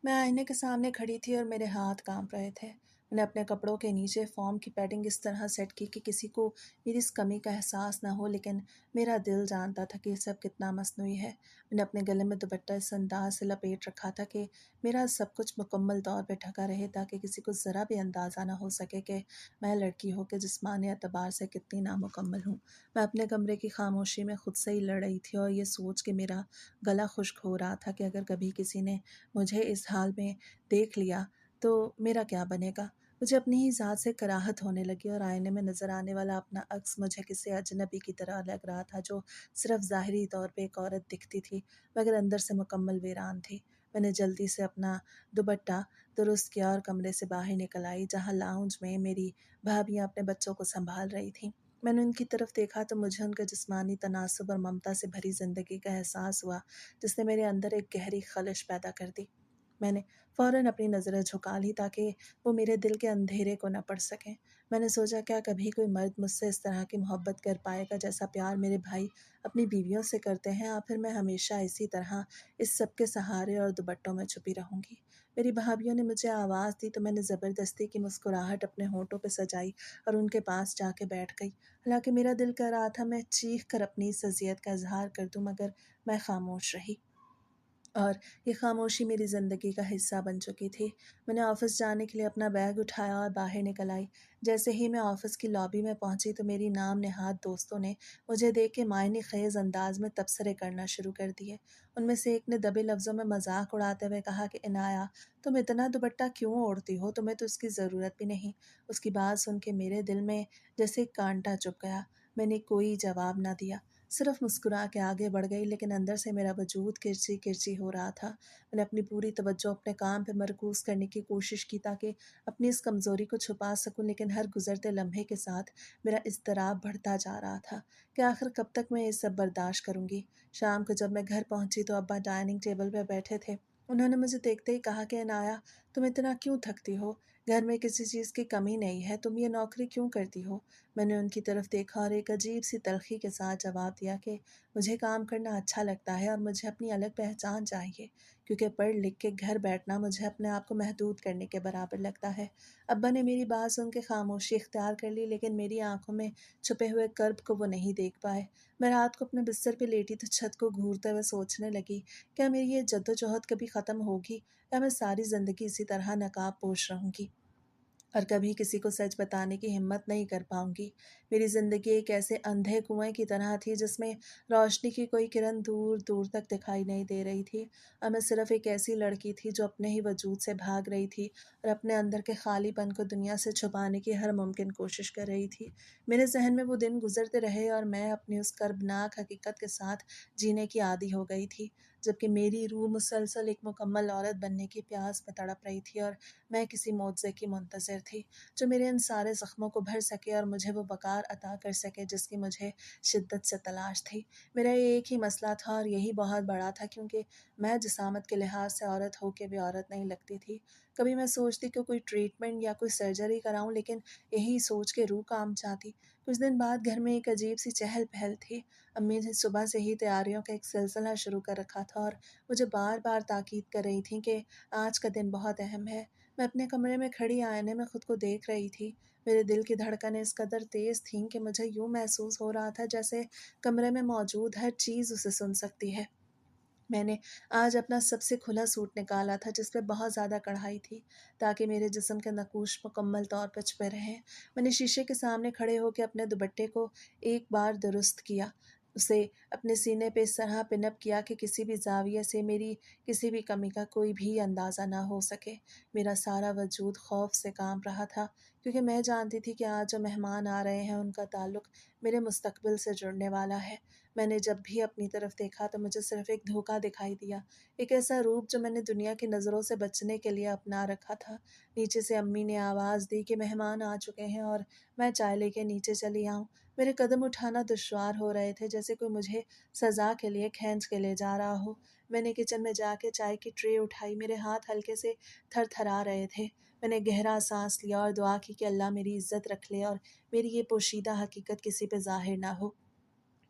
मैं आईने के सामने खड़ी थी और मेरे हाथ कांप रहे थे। मैंने अपने कपड़ों के नीचे फ़ॉर्म की पैडिंग इस तरह सेट की कि किसी को मेरी इस कमी का एहसास ना हो, लेकिन मेरा दिल जानता था कि ये सब कितना मसनूई है। मैंने अपने गले में दुपट्टा इस अंदाज से लपेट रखा था कि मेरा सब कुछ मुकम्मल तौर पे ढका रहे, ताकि किसी को ज़रा भी अंदाज़ा ना हो सके कि मैं लड़की हो के जिस्मानी एतबार से कितनी नामुकम्मल हूँ। मैं अपने कमरे की खामोशी में खुद से ही लड़ रही थी और ये सोच के मेरा गला खुश्क हो रहा था कि अगर कभी किसी ने मुझे इस हाल में देख लिया तो मेरा क्या बनेगा। मुझे अपनी ही ज़ात से कराहत होने लगी और आईने में नज़र आने वाला अपना अक्स मुझे किसी अजनबी की तरह लग रहा था, जो सिर्फ ज़ाहिरी तौर पे एक औरत दिखती थी मगर अंदर से मुकम्मल वीरान थी। मैंने जल्दी से अपना दुपट्टा दुरुस्त किया और कमरे से बाहर निकल आई, जहाँ लाउंज में मेरी भाभियाँ अपने बच्चों को संभाल रही थीं। मैंने उनकी तरफ देखा तो मुझे उनके जिस्मानी तनासुब और ममता से भरी ज़िंदगी का एहसास हुआ, जिसने मेरे अंदर एक गहरी खलिश पैदा कर दी। मैंने फ़ौरन अपनी नज़रें झुका ली ताकि वो मेरे दिल के अंधेरे को न पढ़ सकें। मैंने सोचा, क्या कभी कोई मर्द मुझसे इस तरह की मोहब्बत कर पाएगा जैसा प्यार मेरे भाई अपनी बीवियों से करते हैं, या फिर मैं हमेशा इसी तरह इस सब के सहारे और दुपट्टों में छुपी रहूँगी। मेरी भाभियों ने मुझे आवाज़ दी तो मैंने ज़बरदस्ती की मुस्कुराहट अपने होठों पे सजाई और उनके पास जाके बैठ गई। हालाँकि मेरा दिल कर रहा था मैं चीख कर अपनी इस अज़ियत का इज़हार कर दूँ, मगर मैं खामोश रही। और ये खामोशी मेरी ज़िंदगी का हिस्सा बन चुकी थी। मैंने ऑफ़िस जाने के लिए अपना बैग उठाया और बाहर निकल आई। जैसे ही मैं ऑफ़िस की लॉबी में पहुंची तो मेरी नाम नेहाद दोस्तों ने मुझे देख के मायने ख़ेज़ अंदाज में तबसरे करना शुरू कर दिए। उनमें से एक ने दबे लफ्ज़ों में मजाक उड़ाते हुए कहा कि इनाया, तुम इतना दुपट्टा क्यों ओढ़ती हो, तुम्हें तो इसकी ज़रूरत भी नहीं। उसकी बात सुन के मेरे दिल में जैसे एक कांटा चुभ गया। मैंने कोई जवाब ना दिया, सिर्फ मुस्कुरा के आगे बढ़ गई, लेकिन अंदर से मेरा वजूद किरची किरची हो रहा था। मैंने अपनी पूरी तवज्जो अपने काम पे मरकूज़ करने की कोशिश की ताकि अपनी इस कमज़ोरी को छुपा सकूं, लेकिन हर गुज़रते लम्हे के साथ मेरा इज़्तिराब बढ़ता जा रहा था कि आखिर कब तक मैं ये सब बर्दाश्त करूँगी। शाम को जब मैं घर पहुँची तो अब्बा डाइनिंग टेबल पर बैठे थे। उन्होंने मुझे देखते ही कहा कि अनाया, तुम इतना क्यों थकती हो? घर में किसी चीज़ की कमी नहीं है, तुम ये नौकरी क्यों करती हो? मैंने उनकी तरफ देखा और एक अजीब सी तल्खी के साथ जवाब दिया कि मुझे काम करना अच्छा लगता है और मुझे अपनी अलग पहचान चाहिए, क्योंकि पढ़ लिख के घर बैठना मुझे अपने आप को महदूद करने के बराबर लगता है। अब्बा ने मेरी बात सुन के खामोशी इख्तियार कर ली, लेकिन मेरी आंखों में छुपे हुए कर्ब को वो नहीं देख पाए। मैं रात को अपने बिस्तर पे लेटी तो छत को घूरते हुए सोचने लगी, क्या मेरी ये जद्दोजहद कभी ख़त्म होगी, या मैं सारी ज़िंदगी इसी तरह नकाब पोश रहूँगी और कभी किसी को सच बताने की हिम्मत नहीं कर पाऊंगी। मेरी ज़िंदगी एक ऐसे अंधे कुएं की तरह थी जिसमें रोशनी की कोई किरण दूर दूर तक दिखाई नहीं दे रही थी, और मैं सिर्फ एक ऐसी लड़की थी जो अपने ही वजूद से भाग रही थी और अपने अंदर के खालीपन को दुनिया से छुपाने की हर मुमकिन कोशिश कर रही थी। मेरे जहन में वो दिन गुजरते रहे और मैं अपनी उस कर्बनाक हकीकत के साथ जीने की आदी हो गई थी, जबकि मेरी रूह मुसलसल एक मुकम्मल औरत बनने की प्यास में तड़प रही थी, और मैं किसी मुआवज़े की मुंतज़िर थी जो मेरे इन सारे ज़ख्मों को भर सके और मुझे वो वक़ार अता कर सके जिसकी मुझे शिद्दत से तलाश थी। मेरा ये एक ही मसला था और यही बहुत बड़ा था, क्योंकि मैं जिसामत के लिहाज से औरत हो के भी औरत नहीं लगती थी। कभी मैं सोचती कि कोई ट्रीटमेंट या कोई सर्जरी कराऊँ, लेकिन यही सोच के रूह कांप जाती। कुछ दिन बाद घर में एक अजीब सी चहल-पहल थी। अम्मी ने सुबह से ही तैयारियों का एक सिलसिला शुरू कर रखा था और मुझे बार-बार ताकीद कर रही थीं कि आज का दिन बहुत अहम है। मैं अपने कमरे में खड़ी आईने में खुद को देख रही थी। मेरे दिल की धड़कनें इस कदर तेज़ थीं कि मुझे यूँ महसूस हो रहा था जैसे कमरे में मौजूद हर चीज़ उसे सुन सकती है। मैंने आज अपना सबसे खुला सूट निकाला था जिस पे बहुत ज़्यादा कढ़ाई थी, ताकि मेरे जिस्म के नकूश मुकम्मल तौर पर छुपे रहें। मैंने शीशे के सामने खड़े होकर अपने दुपट्टे को एक बार दुरुस्त किया, उसे अपने सीने पे इस तरह पिनअप किया कि किसी भी ज़ाविये से मेरी किसी भी कमी का कोई भी अंदाज़ा ना हो सके। मेरा सारा वजूद खौफ से कांप रहा था, क्योंकि मैं जानती थी कि आज जो मेहमान आ रहे हैं उनका ताल्लुक़ मेरे मुस्तकबिल से जुड़ने वाला है। मैंने जब भी अपनी तरफ देखा तो मुझे सिर्फ एक धोखा दिखाई दिया, एक ऐसा रूप जो मैंने दुनिया की नज़रों से बचने के लिए अपना रखा था। नीचे से अम्मी ने आवाज़ दी कि मेहमान आ चुके हैं और मैं चाय लेके नीचे चली आऊँ। मेरे कदम उठाना दुश्वार हो रहे थे, जैसे कोई मुझे सज़ा के लिए खींच के ले जा रहा हो। मैंने किचन में जाके चाय की ट्रे उठाई, मेरे हाथ हल्के से थरथरा रहे थे। मैंने गहरा सांस लिया और दुआ की कि अल्लाह मेरी इज़्ज़त रख ले और मेरी ये पोशीदा हकीकत किसी पे ज़ाहिर ना हो।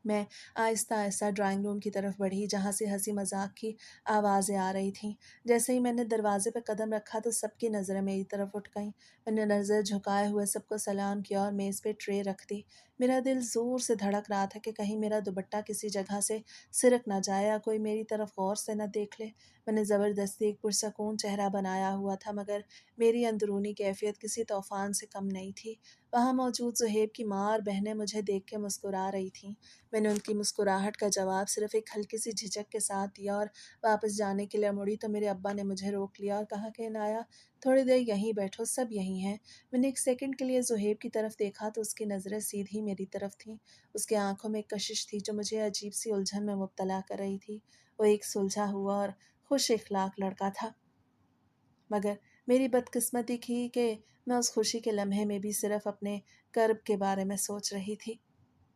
मैं आहिस्ता आहिस्ता ड्राइंग रूम की तरफ बढ़ी, जहाँ से हंसी मजाक की आवाज़ें आ रही थीं। जैसे ही मैंने दरवाजे पर कदम रखा तो सबकी नज़रें मेरी तरफ उठ गईं। मैंने नज़र झुकाए हुए सबको सलाम किया और मेज़ पे ट्रे रख दी। मेरा दिल ज़ोर से धड़क रहा था कि कहीं मेरा दुपट्टा किसी जगह से सिरक ना जाए या कोई मेरी तरफ गौर से न देख ले। मैंने ज़बरदस्ती एक पुरसकून चेहरा बनाया हुआ था, मगर मेरी अंदरूनी कैफियत किसी तूफ़ान से कम नहीं थी। वहाँ मौजूद ज़ुहैब की माँ और बहनें मुझे देख के मुस्कुरा रही थीं। मैंने उनकी मुस्कुराहट का जवाब सिर्फ़ एक हल्की सी झिझक के साथ दिया और वापस जाने के लिए मुड़ी तो मेरे अब्बा ने मुझे रोक लिया और कहा कि इनाया, थोड़ी देर यहीं बैठो, सब यहीं हैं। मैंने एक सेकंड के लिए ज़ुहैब की तरफ देखा तो उसकी नज़रें सीधी मेरी तरफ थीं। उसकी आंखों में एक कशिश थी जो मुझे अजीब सी उलझन में मुब्तला कर रही थी। वो एक सुलझा हुआ और खुश इखलाक लड़का था, मगर मेरी बदकिस्मती थी कि मैं उस खुशी के लम्हे में भी सिर्फ़ अपने कर्ब के बारे में सोच रही थी।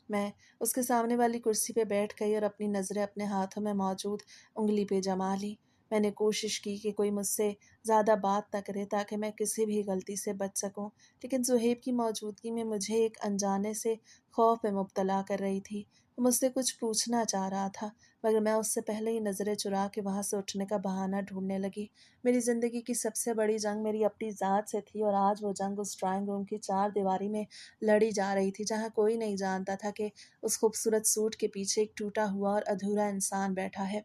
मैं उसके सामने वाली कुर्सी पे बैठ गई और अपनी नज़रें अपने हाथों में मौजूद उंगली पे जमा ली। मैंने कोशिश की कि कोई मुझसे ज़्यादा बात न करे ताकि मैं किसी भी गलती से बच सकूं, लेकिन ज़ुहैब की मौजूदगी में मुझे एक अनजाने से खौफ में मुब्तला कर रही थी। वो मुझसे कुछ पूछना चाह रहा था, मगर मैं उससे पहले ही नज़रें चुरा के वहाँ से उठने का बहाना ढूंढने लगी। मेरी ज़िंदगी की सबसे बड़ी जंग मेरी अपनी ज़ात से थी और आज वो जंग उस ड्राइंग रूम की चार दीवारी में लड़ी जा रही थी, जहाँ कोई नहीं जानता था कि उस खूबसूरत सूट के पीछे एक टूटा हुआ और अधूरा इंसान बैठा है,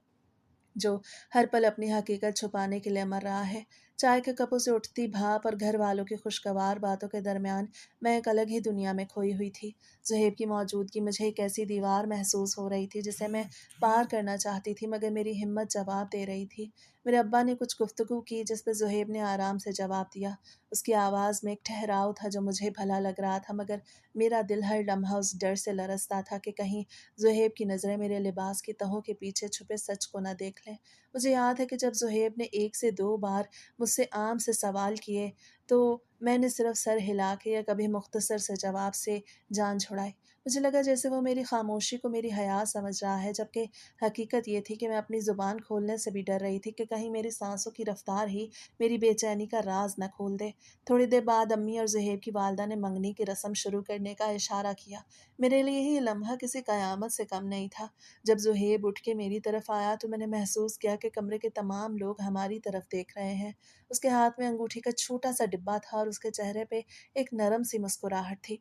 जो हर पल अपनी हकीकत छुपाने के लिए मर रहा है। चाय के कपों से उठती भाप और घर वालों की खुशगवार बातों के दरमियान मैं एक अलग ही दुनिया में खोई हुई थी। ज़ुहैब की मौजूदगी मुझे एक ऐसी दीवार महसूस हो रही थी जिसे मैं पार करना चाहती थी, मगर मेरी हिम्मत जवाब दे रही थी। मेरे अब्बा ने कुछ गुफ्तगू की जिस पर ज़ुहैब ने आराम से जवाब दिया। उसकी आवाज़ में एक ठहराव था जो मुझे भला लग रहा था, मगर मेरा दिल हर लम्हा उस डर से लरसता था कि कहीं ज़ुहैब की नज़रें मेरे लिबास की तहों के पीछे छुपे सच को न देख लें। मुझे याद है कि जब ज़ुहैब ने 1 से 2 बार मुझसे आम से सवाल किए, तो मैंने सिर्फ़ सर हिला के या कभी मुख्तसर से जवाब से जान छुड़ाई। मुझे लगा जैसे वो मेरी खामोशी को मेरी हया समझ रहा है, जबकि हकीकत ये थी कि मैं अपनी ज़ुबान खोलने से भी डर रही थी कि कहीं मेरी साँसों की रफ़्तार ही मेरी बेचैनी का राज़ न खोल दे। थोड़ी देर बाद अम्मी और ज़ुहैब की वालिदा ने मंगनी की रस्म शुरू करने का इशारा किया। मेरे लिए ये लम्हा किसी क़यामत से कम नहीं था। जब ज़ुहैब उठ के मेरी तरफ आया तो मैंने महसूस किया कि कमरे के तमाम लोग हमारी तरफ देख रहे हैं। उसके हाथ में अंगूठी का छोटा-सा डिब्बा था और उसके चेहरे पे एक नरम सी मुस्कुराहट थी।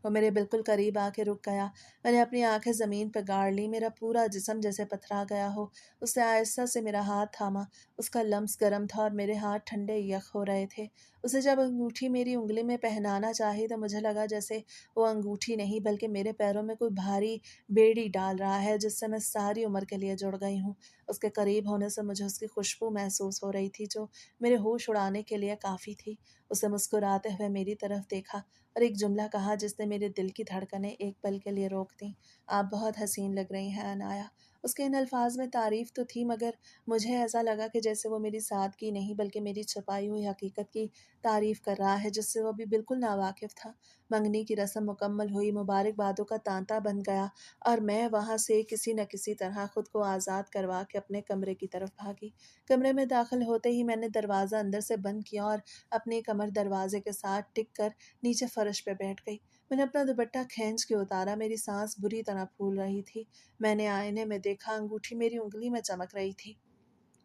वो मेरे बिल्कुल करीब आके रुक गया। मैंने अपनी आँखें ज़मीन पे गाड़ लीं, मेरा पूरा जिस्म जैसे पथरा गया हो। उसने आहिस्ता से मेरा हाथ थामा। उसका लम्स गर्म था और मेरे हाथ ठंडे यख़ हो रहे थे। उसे जब अंगूठी मेरी उँगली में पहनाना चाही तो मुझे लगा जैसे वो अंगूठी नहीं बल्कि मेरे पैरों में कोई भारी बेड़ी डाल रहा है, जिससे मैं सारी उम्र के लिए जुड़ गई हूँ। उसके करीब होने से मुझे उसकी खुशबू महसूस हो रही थी जो मेरे होश उड़ाने के लिए काफ़ी थी। उसे मुस्कुराते हुए मेरी तरफ देखा और एक जुमला कहा जिसने मेरे दिल की धड़कनें एक पल के लिए रोक दीं। आप बहुत हसीन लग रही हैं अनाया। उसके इन अल्फाज में तारीफ़ तो थी, मगर मुझे ऐसा लगा कि जैसे वो मेरी सादगी नहीं बल्कि मेरी छुपाई हुई हकीकत की तारीफ़ कर रहा है, जिससे वो अभी बिल्कुल नावाकिफ़ था। मंगनी की रस्म मुकम्मल हुई, मुबारकबादों का तांता बन गया और मैं वहाँ से किसी न किसी तरह खुद को आज़ाद करवा के अपने कमरे की तरफ भागी। कमरे में दाखिल होते ही मैंने दरवाज़ा अंदर से बंद किया और अपनी कमर दरवाजे के साथ टिक कर नीचे फर्श पे बैठ गई। मैंने अपना दुपट्टा खींच के उतारा, मेरी सांस बुरी तरह फूल रही थी। मैंने आईने में देखा, अंगूठी मेरी उंगली में चमक रही थी।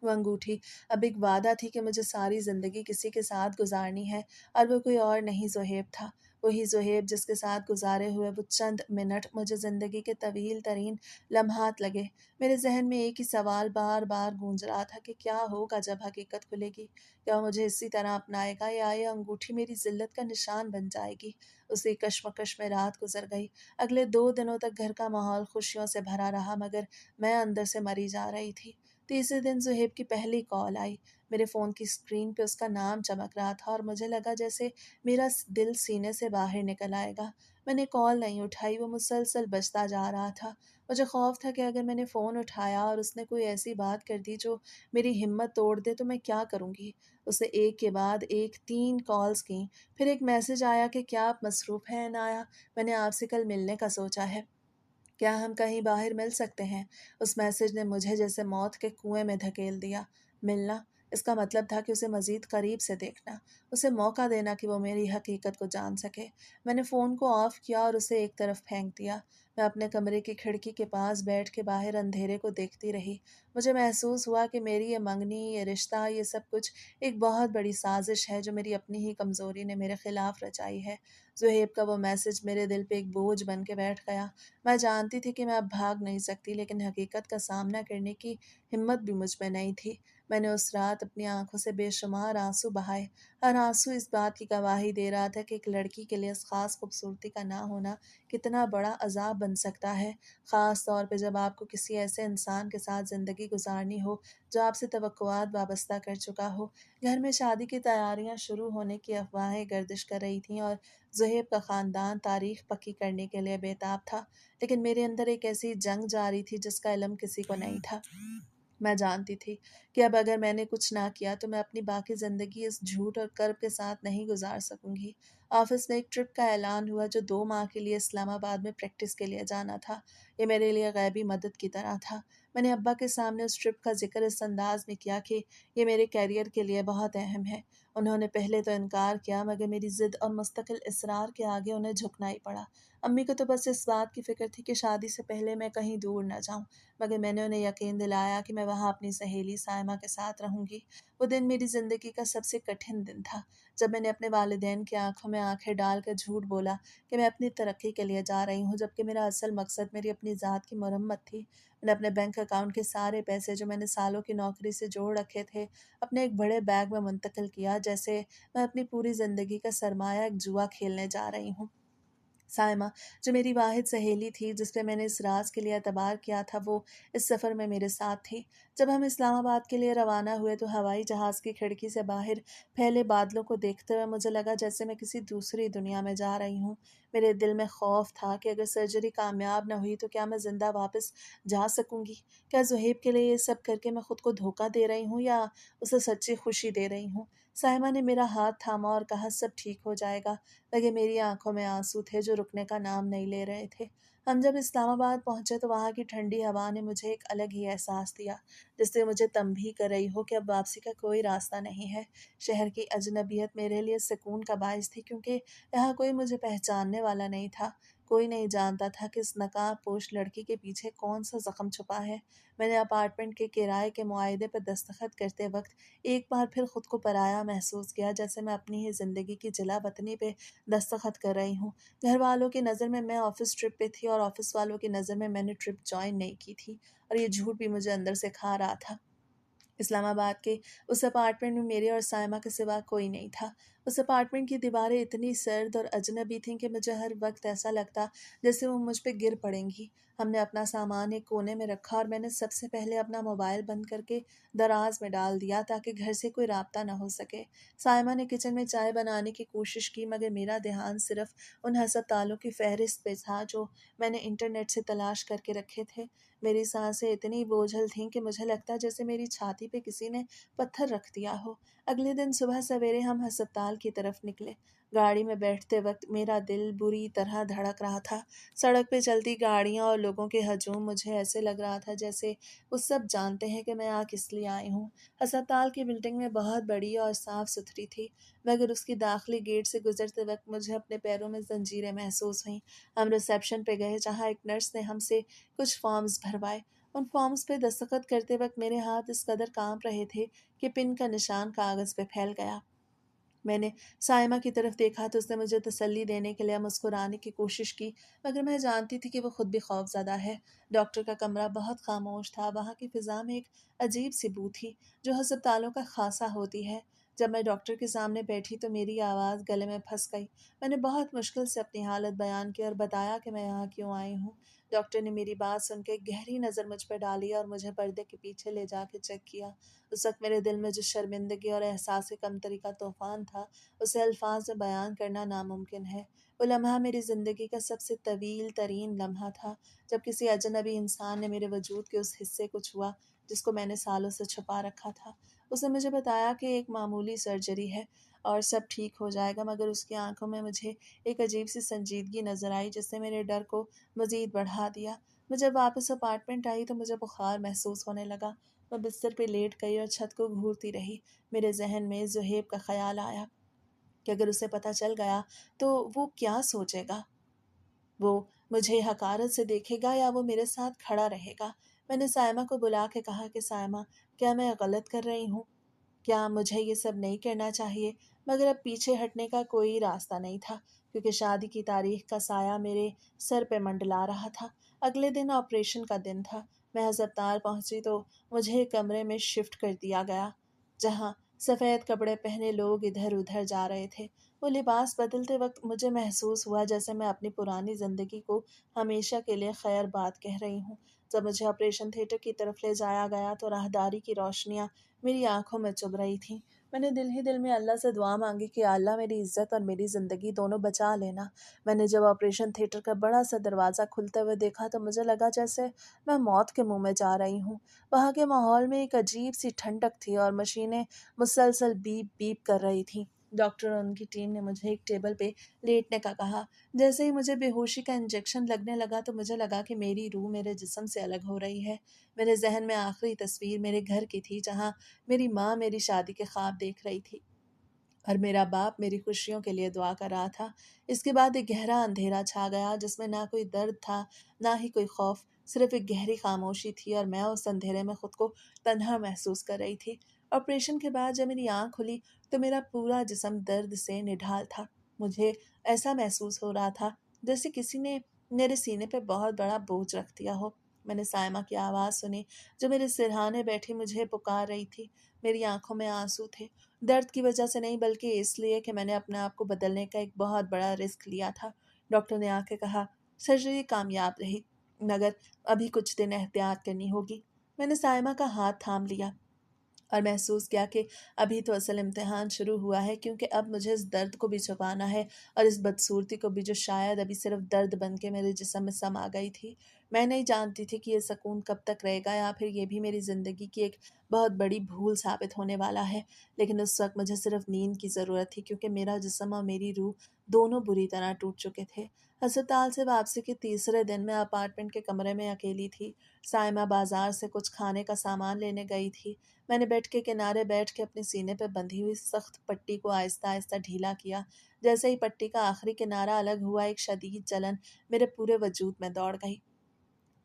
वो अंगूठी अब एक वादा थी कि मुझे सारी ज़िंदगी किसी के साथ गुजारनी है, और वो कोई और नहीं ज़ुहैब था। वही ज़ुहैब जिसके साथ गुजारे हुए वो चंद मिनट मुझे ज़िंदगी के तवील तरीन लम्हात लगे। मेरे जहन में एक ही सवाल बार बार गूंज रहा था कि क्या होगा जब हकीकत खुलेगी। क्या वो मुझे इसी तरह अपनाएगा या ये अंगूठी मेरी जिल्लत का निशान बन जाएगी। उसी कश्मकश में रात गुजर गई। अगले 2 दिनों तक घर का माहौल खुशियों से भरा रहा, मगर मैं अंदर से मरी जा रही थी। तीसरे दिन ज़ुहैब की पहली कॉल आई। मेरे फ़ोन की स्क्रीन पे उसका नाम चमक रहा था और मुझे लगा जैसे मेरा दिल सीने से बाहर निकल आएगा। मैंने कॉल नहीं उठाई, वो मुसलसल बजता जा रहा था। मुझे खौफ था कि अगर मैंने फ़ोन उठाया और उसने कोई ऐसी बात कर दी जो मेरी हिम्मत तोड़ दे तो मैं क्या करूँगी। उसने एक के बाद एक 3 कॉल्स की। फिर एक मैसेज आया कि क्या आप मसरूफ़ हैं अनाया? मैंने आपसे कल मिलने का सोचा है। क्या हम कहीं बाहर मिल सकते हैं? उस मैसेज ने मुझे जैसे मौत के कुएं में धकेल दिया। मिलना, इसका मतलब था कि उसे मज़ीद करीब से देखना, उसे मौका देना कि वो मेरी हकीकत को जान सके। मैंने फ़ोन को ऑफ़ किया और उसे एक तरफ फेंक दिया। मैं अपने कमरे की खिड़की के पास बैठ के बाहर अंधेरे को देखती रही। मुझे महसूस हुआ कि मेरी ये मंगनी, ये रिश्ता, ये सब कुछ एक बहुत बड़ी साजिश है जो मेरी अपनी ही कमज़ोरी ने मेरे खिलाफ रचाई है। ज़ुहैब का वो मैसेज मेरे दिल पे एक बोझ बन के बैठ गया। मैं जानती थी कि मैं अब भाग नहीं सकती, लेकिन हकीकत का सामना करने की हिम्मत भी मुझ में नहीं थी। मैंने उस रात अपनी आंखों से बेशुमार आंसू बहाए। हर आंसू इस बात की गवाही दे रहा था कि एक लड़की के लिए इस खास खूबसूरती का ना होना कितना बड़ा अजाब बन सकता है, ख़ास तौर पे जब आपको किसी ऐसे इंसान के साथ ज़िंदगी गुजारनी हो जो आपसे तवक्कुआत वाबस्ता कर चुका हो। घर में शादी की तैयारियां शुरू होने की अफवाहें गर्दिश कर रही थीं और ज़ुहैब का ख़ानदान तारीख पक्की करने के लिए बेताब था, लेकिन मेरे अंदर एक ऐसी जंग जारी थी जिसका इल्म किसी को नहीं था। मैं जानती थी कि अब अगर मैंने कुछ ना किया तो मैं अपनी बाकी ज़िंदगी इस झूठ और कर्ब के साथ नहीं गुजार सकूंगी। ऑफिस में एक ट्रिप का ऐलान हुआ जो 2 माह के लिए इस्लामाबाद में प्रैक्टिस के लिए जाना था। ये मेरे लिए गैबी मदद की तरह था। मैंने अब्बा के सामने उस ट्रिप का जिक्र इस अंदाज में किया कि ये मेरे कैरियर के लिए बहुत अहम है। उन्होंने पहले तो इनकार किया, मगर मेरी ज़िद और मुस्तकिल इसरार के आगे उन्हें झुकना ही पड़ा। अम्मी को तो बस इस बात की फ़िक्र थी कि शादी से पहले मैं कहीं दूर न जाऊं, मगर मैंने उन्हें यकीन दिलाया कि मैं वहाँ अपनी सहेली साइमा के साथ रहूँगी। वो दिन मेरी ज़िंदगी का सबसे कठिन दिन था, जब मैंने अपने वालिदैन की आंखों में आंखें डालकर झूठ बोला कि मैं अपनी तरक्की के लिए जा रही हूँ, जबकि मेरा असल मकसद मेरी अपनी ज़ात की मरम्मत थी। मैंने अपने बैंक अकाउंट के सारे पैसे जो मैंने सालों की नौकरी से जोड़ रखे थे, अपने एक बड़े बैग में मुंतकिल किया, जैसे मैं अपनी पूरी ज़िंदगी का सरमाया एक जुआ खेलने जा रही हूँ। साइमा, जो मेरी वाहिद सहेली थी जिस पे मैंने इस राज के लिए एतबार किया था, वो इस सफ़र में मेरे साथ थी। जब हम इस्लामाबाद के लिए रवाना हुए तो हवाई जहाज़ की खिड़की से बाहर फैले बादलों को देखते हुए मुझे लगा जैसे मैं किसी दूसरी दुनिया में जा रही हूँ। मेरे दिल में खौफ था कि अगर सर्जरी कामयाब न हुई तो क्या मैं ज़िंदा वापस जा सकूँगी? क्या ज़ुहैब के लिए ये सब करके मैं खुद को धोखा दे रही हूँ या उसे सच्ची खुशी दे रही हूँ? साइमा ने मेरा हाथ थामा और कहा, सब ठीक हो जाएगा। लगे मेरी आंखों में आंसू थे जो रुकने का नाम नहीं ले रहे थे। हम जब इस्लामाबाद पहुंचे तो वहाँ की ठंडी हवा ने मुझे एक अलग ही एहसास दिया, जिससे मुझे तंबीह कर रही हो कि अब वापसी का कोई रास्ता नहीं है। शहर की अजनबियत मेरे लिए सुकून का बायस थी, क्योंकि यहाँ कोई मुझे पहचानने वाला नहीं था। कोई नहीं जानता था कि इस नकाब पोश लड़की के पीछे कौन सा जख्म छुपा है। मैंने अपार्टमेंट के किराए के मुआयदे पर दस्तखत करते वक्त एक बार फिर खुद को पराया महसूस किया, जैसे मैं अपनी ही ज़िंदगी की जिला वतनी पे दस्तखत कर रही हूँ। घर वालों की नज़र में मैं ऑफ़िस ट्रिप पे थी और ऑफ़िस वालों की नज़र में मैंने ट्रिप जॉइन नहीं की थी, और ये झूठ भी मुझे अंदर से खा रहा था। इस्लामाबाद के उस अपार्टमेंट में मेरे और साइमा के सिवा कोई नहीं था। उस अपार्टमेंट की दीवारें इतनी सर्द और अजनबी थीं कि मुझे हर वक्त ऐसा लगता जैसे वो मुझ पे गिर पड़ेंगी। हमने अपना सामान एक कोने में रखा और मैंने सबसे पहले अपना मोबाइल बंद करके दराज में डाल दिया ताकि घर से कोई राब्ता ना हो सके। साइमा ने किचन में चाय बनाने की कोशिश की, मगर मेरा ध्यान सिर्फ उन हस्पतालों की फहरिस्त पे था जो मैंने इंटरनेट से तलाश करके रखे थे। मेरी सांसें इतनी बोझल थीं कि मुझे लगता जैसे मेरी छाती पे किसी ने पत्थर रख दिया हो। अगले दिन सुबह सवेरे हम अस्पताल की तरफ निकले। गाड़ी में बैठते वक्त मेरा दिल बुरी तरह धड़क रहा था। सड़क पे चलती गाड़ियां और लोगों के हजूम मुझे ऐसे लग रहा था जैसे वो सब जानते हैं कि मैं यहाँ किस लिए आई हूँ। अस्पताल की बिल्डिंग में बहुत बड़ी और साफ सुथरी थी, मगर उसकी दाखिली गेट से गुजरते वक्त मुझे अपने पैरों में जंजीरें महसूस हुईं। हम रिसेप्शन पे गए, जहाँ एक नर्स ने हमसे कुछ फॉर्म्स भरवाए। उन फॉर्म्स पे दस्तखत करते वक्त मेरे हाथ इस कदर कांप रहे थे कि पिन का निशान कागज़ पे फैल गया। मैंने साइमा की तरफ देखा तो उसने मुझे तसल्ली देने के लिए मुस्कुराने की कोशिश की, मगर मैं जानती थी कि वो खुद भी खौफज़दा है। डॉक्टर का कमरा बहुत खामोश था। वहाँ की फ़िज़ा में एक अजीब सी बू थी जो हस्पतालों का खासा होती है। जब मैं डॉक्टर के सामने बैठी तो मेरी आवाज़ गले में फंस गई। मैंने बहुत मुश्किल से अपनी हालत बयान की और बताया कि मैं यहाँ क्यों आई हूँ। डॉक्टर ने मेरी बात सुन के गहरी नज़र मुझ पर डाली और मुझे पर्दे के पीछे ले जाके चेक किया। उस वक्त मेरे दिल में जो शर्मिंदगी और एहसास कमतरी का तूफान था, उसे अल्फाज में बयान करना नामुमकिन है। वो लम्हा मेरी ज़िंदगी का सबसे तवील तरीन लम्हा था, जब किसी अजनबी इंसान ने मेरे वजूद के उस हिस्से को छुआ जिसको मैंने सालों से छुपा रखा था। उसने मुझे बताया कि एक मामूली सर्जरी है और सब ठीक हो जाएगा, मगर उसकी आंखों में मुझे एक अजीब सी संजीदगी नजर आई जिसने मेरे डर को मज़ीद बढ़ा दिया। मैं जब वापस अपार्टमेंट आई तो मुझे बुखार महसूस होने लगा। मैं बिस्तर पे लेट गई और छत को घूरती रही। मेरे जहन में ज़ुहैब का ख्याल आया कि अगर उसे पता चल गया तो वो क्या सोचेगा। वो मुझे हकारत से देखेगा या वो मेरे साथ खड़ा रहेगा। मैंने साइमा को बुला के कहा कि साइमा, क्या मैं गलत कर रही हूँ? क्या मुझे ये सब नहीं करना चाहिए? मगर अब पीछे हटने का कोई रास्ता नहीं था, क्योंकि शादी की तारीख का साया मेरे सर पे मंडला रहा था। अगले दिन ऑपरेशन का दिन था। मैं अस्पताल पहुंची तो मुझे एक कमरे में शिफ्ट कर दिया गया, जहां सफ़ेद कपड़े पहने लोग इधर उधर जा रहे थे। वो लिबास बदलते वक्त मुझे महसूस हुआ जैसे मैं अपनी पुरानी ज़िंदगी को हमेशा के लिए खैर बात कह रही हूँ। जब मुझे ऑपरेशन थिएटर की तरफ ले जाया गया तो राहदारी की रोशनियाँ मेरी आंखों में चुभ रही थी। मैंने दिल ही दिल में अल्लाह से दुआ मांगी कि अल्लाह मेरी इज्जत और मेरी ज़िंदगी दोनों बचा लेना। मैंने जब ऑपरेशन थिएटर का बड़ा सा दरवाज़ा खुलते हुए देखा तो मुझे लगा जैसे मैं मौत के मुंह में जा रही हूँ। वहाँ के माहौल में एक अजीब सी ठंडक थी और मशीनें मुसलसल बीप बीप कर रही थीं। डॉक्टर और उनकी टीम ने मुझे एक टेबल पे लेटने का कहा। जैसे ही मुझे बेहोशी का इंजेक्शन लगने लगा तो मुझे लगा कि मेरी रूह मेरे जिस्म से अलग हो रही है। मेरे जहन में आखिरी तस्वीर मेरे घर की थी, जहाँ मेरी माँ मेरी शादी के ख्वाब देख रही थी और मेरा बाप मेरी खुशियों के लिए दुआ कर रहा था। इसके बाद एक गहरा अंधेरा छा गया, जिसमें ना कोई दर्द था, ना ही कोई खौफ, सिर्फ एक गहरी खामोशी थी और मैं उस अंधेरे में खुद को तन्हा महसूस कर रही थी। ऑपरेशन के बाद जब मेरी आँख खुली तो मेरा पूरा जिस्म दर्द से निढाल था। मुझे ऐसा महसूस हो रहा था जैसे किसी ने मेरे सीने पे बहुत बड़ा बोझ रख दिया हो। मैंने साइमा की आवाज़ सुनी, जो मेरे सिरहाने बैठी मुझे पुकार रही थी। मेरी आंखों में आंसू थे, दर्द की वजह से नहीं बल्कि इसलिए कि मैंने अपने आप को बदलने का एक बहुत बड़ा रिस्क लिया था। डॉक्टर ने आके कहा, सर्जरी कामयाब रही, मगर अभी कुछ दिन एहतियात करनी होगी। मैंने साइमा का हाथ थाम लिया और महसूस किया कि अभी तो असल इम्तिहान शुरू हुआ है, क्योंकि अब मुझे इस दर्द को भी छुपाना है और इस बदसूरती को भी, जो शायद अभी सिर्फ दर्द बन के मेरे जिस्म में समा गई थी। मैं नहीं जानती थी कि ये सुकून कब तक रहेगा या फिर ये भी मेरी ज़िंदगी की एक बहुत बड़ी भूल साबित होने वाला है। लेकिन उस वक्त मुझे सिर्फ नींद की ज़रूरत थी, क्योंकि मेरा जिस्म और मेरी रूह दोनों बुरी तरह टूट चुके थे। अस्पताल से वापसी के तीसरे दिन मैं अपार्टमेंट के कमरे में अकेली थी। साइमा बाजार से कुछ खाने का सामान लेने गई थी। मैंने बेड के किनारे बैठ के अपने सीने पर बंधी हुई सख्त पट्टी को आहिस्ता आहिस्ता ढीला किया। जैसे ही पट्टी का आखिरी किनारा अलग हुआ, एक शदीद जलन मेरे पूरे वजूद में दौड़ गई।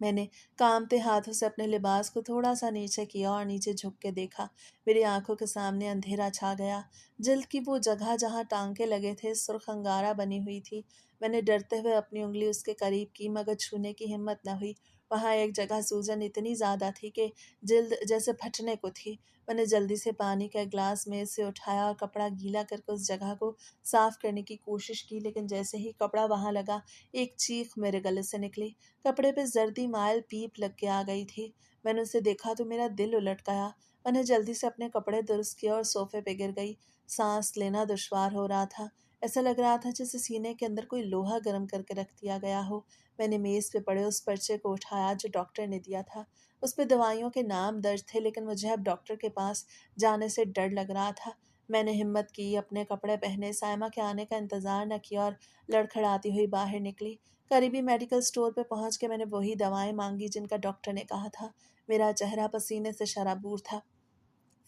मैंने कांपते हाथों से अपने लिबास को थोड़ा सा नीचे किया और नीचे झुक के देखा। मेरी आंखों के सामने अंधेरा छा गया। जल्द की वो जगह जहाँ टांके लगे थे सुर्ख अंगारा बनी हुई थी। मैंने डरते हुए अपनी उंगली उसके करीब की, मगर छूने की हिम्मत न हुई। वहाँ एक जगह सूजन इतनी ज़्यादा थी कि जल्द जैसे फटने को थी। मैंने जल्दी से पानी का गिलास मेज से उठाया और कपड़ा गीला करके उस जगह को साफ करने की कोशिश की, लेकिन जैसे ही कपड़ा वहाँ लगा, एक चीख मेरे गले से निकली। कपड़े पे जर्दी माइल पीप लग के आ गई थी। मैंने उसे देखा तो मेरा दिल उलट गया। मैंने जल्दी से अपने कपड़े दुरुस्त किए और सोफे पे गिर गई। सांस लेना दुश्वार हो रहा था। ऐसा लग रहा था जैसे सीने के अंदर कोई लोहा गर्म करके रख दिया गया हो। मैंने मेज़ पे पड़े उस पर्चे को उठाया जो डॉक्टर ने दिया था। उस पे दवाइयों के नाम दर्ज थे, लेकिन मुझे अब डॉक्टर के पास जाने से डर लग रहा था। मैंने हिम्मत की, अपने कपड़े पहने, साइमा के आने का इंतज़ार न किया और लड़खड़ाती हुई बाहर निकली। करीबी मेडिकल स्टोर पे पहुंच के मैंने वही दवाएं मांगी जिनका डॉक्टर ने कहा था। मेरा चेहरा पसीने से शराबूर था।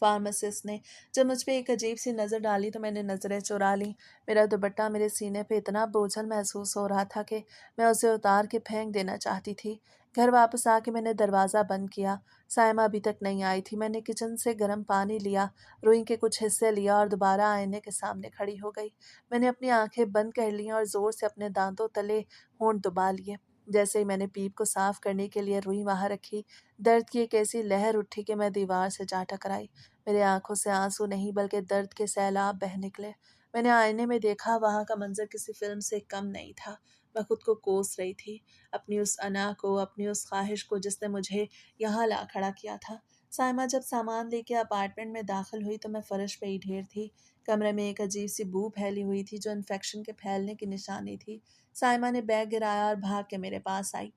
फार्मासिस्ट ने जब मुझ पे एक अजीब सी नज़र डाली तो मैंने नज़रें चुरा लीं। मेरा दुपट्टा मेरे सीने पे इतना बोझल महसूस हो रहा था कि मैं उसे उतार के फेंक देना चाहती थी। घर वापस आके मैंने दरवाज़ा बंद किया। साइमा अभी तक नहीं आई थी। मैंने किचन से गर्म पानी लिया, रुई के कुछ हिस्से लिया और दोबारा आईने के सामने खड़ी हो गई। मैंने अपनी आंखें बंद कर लीं और ज़ोर से अपने दांतों तले होंठ दबा लिए। जैसे ही मैंने पीप को साफ करने के लिए रुई वहाँ रखी, दर्द की एक ऐसी लहर उठी कि मैं दीवार से जा टकराई। मेरे आंखों से आंसू नहीं बल्कि दर्द के सैलाब बह निकले। मैंने आईने में देखा, वहाँ का मंजर किसी फिल्म से कम नहीं था। मैं खुद को कोस रही थी, अपनी उस अना को, अपनी उस ख्वाहिश को जिसने मुझे यहाँ ला खड़ा किया था। साइमा जब सामान लेके अपार्टमेंट में दाखिल हुई तो मैं फर्श पे ही ढेर थी। कमरे में एक अजीब सी बू फैली हुई थी जो इन्फेक्शन के फैलने की निशानी थी। साइमा ने बैग गिराया और भाग के मेरे पास आई।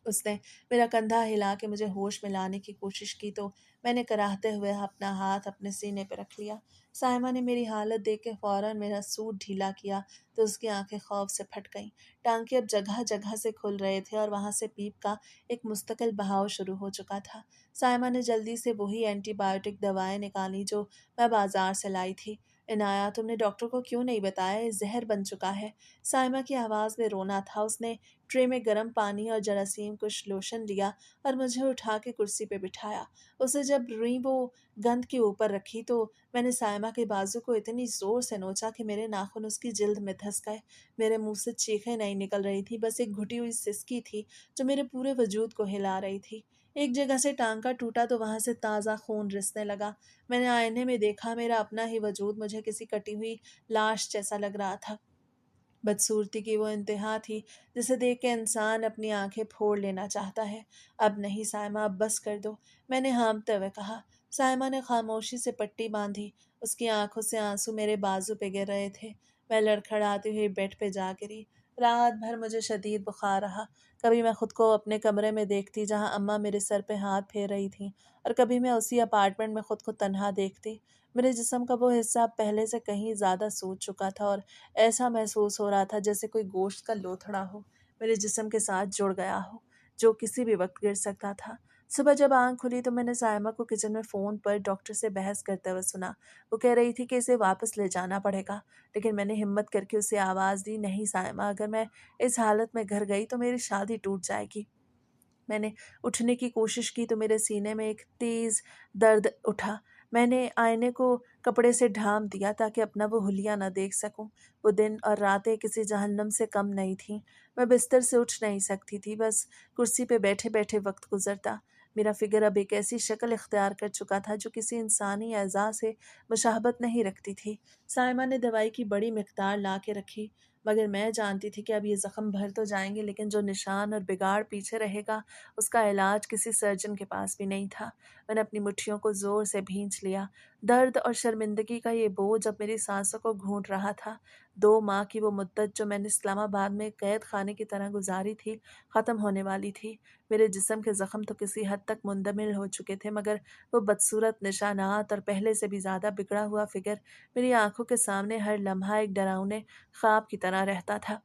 उसने मेरा कंधा हिला के मुझे होश में लाने की कोशिश की तो मैंने कराहते हुए अपना हाथ अपने सीने पर रख लिया। साइमा ने मेरी हालत देख के फौरन मेरा सूट ढीला किया तो उसकी आंखें खौफ से फट गईं। टांके अब जगह जगह से खुल रहे थे और वहां से पीप का एक मुस्तकिल बहाव शुरू हो चुका था। साइमा ने जल्दी से वही एंटीबायोटिक दवाएं निकाली जो मैं बाजार से लाई थी। इनाया, तुमने डॉक्टर को क्यों नहीं बताया? ये ज़हर बन चुका है। साइमा की आवाज़ में रोना था। उसने ट्रे में गर्म पानी और जरासीम कुछ लोशन लिया और मुझे उठा के कुर्सी पे बिठाया। उसे जब रुई वो गंद के ऊपर रखी तो मैंने साइमा के बाजू को इतनी ज़ोर से नोचा कि मेरे नाखून उसकी जिल्द में धंस गए। मेरे मुंह से चीखें नहीं निकल रही थी, बस एक घुटी हुई सिसकी थी जो मेरे पूरे वजूद को हिला रही थी। एक जगह से टांका टूटा तो वहां से ताज़ा खून रिसने लगा। मैंने आईने में देखा, मेरा अपना ही वजूद मुझे किसी कटी हुई लाश जैसा लग रहा था। बदसूरती की वो इंतहा थी जिसे देख के इंसान अपनी आंखें फोड़ लेना चाहता है। अब नहीं साइमा, अब बस कर दो, मैंने हाँफते हुए कहा। साइमा ने खामोशी से पट्टी बांधी। उसकी आंखों से आंसू मेरे बाजू पे गिर रहे थे। मैं लड़खड़ाती हुई बेड पे जा गिरी। रात भर मुझे शदीद बुखार रहा। कभी मैं खुद को अपने कमरे में देखती जहां अम्मा मेरे सर पे हाथ फेर रही थी, और कभी मैं उसी अपार्टमेंट में खुद को तन्हा देखती। मेरे जिस्म का वो हिस्सा पहले से कहीं ज़्यादा सूज चुका था और ऐसा महसूस हो रहा था जैसे कोई गोश्त का लोथड़ा हो मेरे जिस्म के साथ जुड़ गया हो, जो किसी भी वक्त गिर सकता था। सुबह जब आंख खुली तो मैंने सायमा को किचन में फ़ोन पर डॉक्टर से बहस करते हुए सुना। वो कह रही थी कि इसे वापस ले जाना पड़ेगा, लेकिन मैंने हिम्मत करके उसे आवाज़ दी, नहीं सायमा, अगर मैं इस हालत में घर गई तो मेरी शादी टूट जाएगी। मैंने उठने की कोशिश की तो मेरे सीने में एक तेज़ दर्द उठा। मैंने आईने को कपड़े से ढाँप दिया ताकि अपना वो हुलिया ना देख सकूं। वो दिन और रातें किसी जहन्नम से कम नहीं थीं। मैं बिस्तर से उठ नहीं सकती थी, बस कुर्सी पे बैठे बैठे वक्त गुजरता। मेरा फिगर अब एक ऐसी शक्ल इख्तियार कर चुका था जो किसी इंसानी अज़ा से मुशाहबत नहीं रखती थी। साइमा ने दवाई की बड़ी मिकदार ला के रखी, मगर मैं जानती थी कि अब ये ज़ख्म भर तो जाएंगे, लेकिन जो निशान और बिगाड़ पीछे रहेगा उसका इलाज किसी सर्जन के पास भी नहीं था। मैंने अपनी मुट्ठियों को ज़ोर से भींच लिया। दर्द और शर्मिंदगी का ये बोझ अब मेरी सांसों को घूंट रहा था। 2 माह की वो मुद्दत जो मैंने इस्लामाबाद में कैद खाने की तरह गुजारी थी, ख़त्म होने वाली थी। मेरे जिस्म के ज़ख्म तो किसी हद तक मुंदमिल हो चुके थे, मगर वो बदसूरत निशानात और पहले से भी ज़्यादा बिगड़ा हुआ फिगर मेरी आंखों के सामने हर लम्हा एक डरावने ख्वाब की तरह रहता था।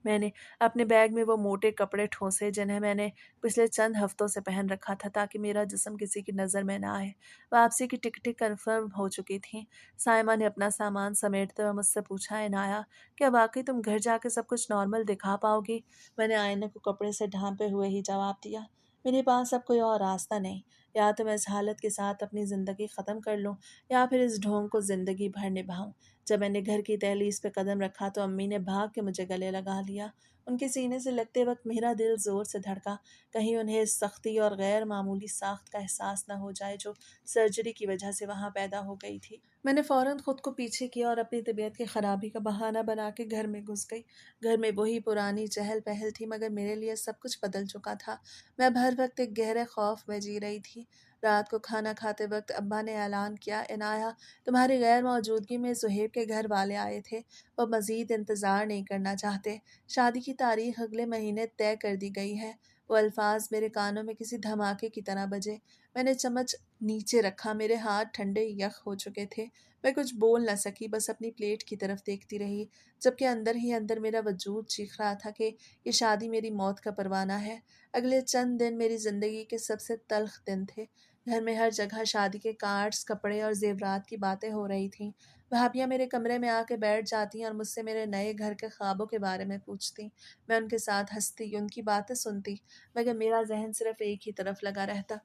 मैंने अपने बैग में वो मोटे कपड़े ठोंसे जिन्हें मैंने पिछले चंद हफ्तों से पहन रखा था ताकि मेरा जिस्म किसी की नज़र में ना आए। वापसी की टिकटें कन्फर्म हो चुकी थीं। साइमा ने अपना सामान समेटते हुए मुझसे पूछा, इनाया, क्या वाकई तुम घर जाके सब कुछ नॉर्मल दिखा पाओगी? मैंने आईने को कपड़े से ढांपे हुए ही जवाब दिया, मेरे पास अब कोई और रास्ता नहीं। या तो मैं इस हालत के साथ अपनी ज़िंदगी ख़त्म कर लूँ या फिर इस ढोंग को ज़िंदगी भर निभाऊँ। जब मैंने घर की दहलीज पे कदम रखा तो अम्मी ने भाग के मुझे गले लगा लिया। उनके सीने से लगते वक्त मेरा दिल जोर से धड़का। कहीं उन्हें इस सख्ती और गैर मामूली साख्त का एहसास न हो जाए जो सर्जरी की वजह से वहाँ पैदा हो गई थी। मैंने फौरन खुद को पीछे किया और अपनी तबीयत की खराबी का बहाना बना के घर में घुस गई। घर में वही पुरानी चहल पहल थी, मगर मेरे लिए सब कुछ बदल चुका था। मैं अब हर वक्त एक गहरे खौफ में जी रही थी। रात को खाना खाते वक्त अब्बा ने ऐलान किया, इनाया, तुम्हारी गैर मौजूदगी में ज़ुहैब के घर वाले आए थे। वो मज़ीद इंतज़ार नहीं करना चाहते। शादी की तारीख अगले महीने तय कर दी गई है। वो अल्फाज मेरे कानों में किसी धमाके की तरह बजे। मैंने चम्मच नीचे रखा, मेरे हाथ ठंडे यख हो चुके थे। मैं कुछ बोल न सकी, बस अपनी प्लेट की तरफ देखती रही, जबकि अंदर ही अंदर मेरा वजूद चीख रहा था कि ये शादी मेरी मौत का परवाना है। अगले चंद दिन मेरी ज़िंदगी के सबसे तल्ख दिन थे। घर में हर जगह शादी के कार्ड्स, कपड़े और जेवरात की बातें हो रही थीं। भाभियाँ मेरे कमरे में आके बैठ जाती और मुझसे मेरे नए घर के ख्वाबों के बारे में पूछती। मैं उनके साथ हंसती, उनकी बातें सुनती, मगर मेरा जहन सिर्फ एक ही तरफ लगा रहता,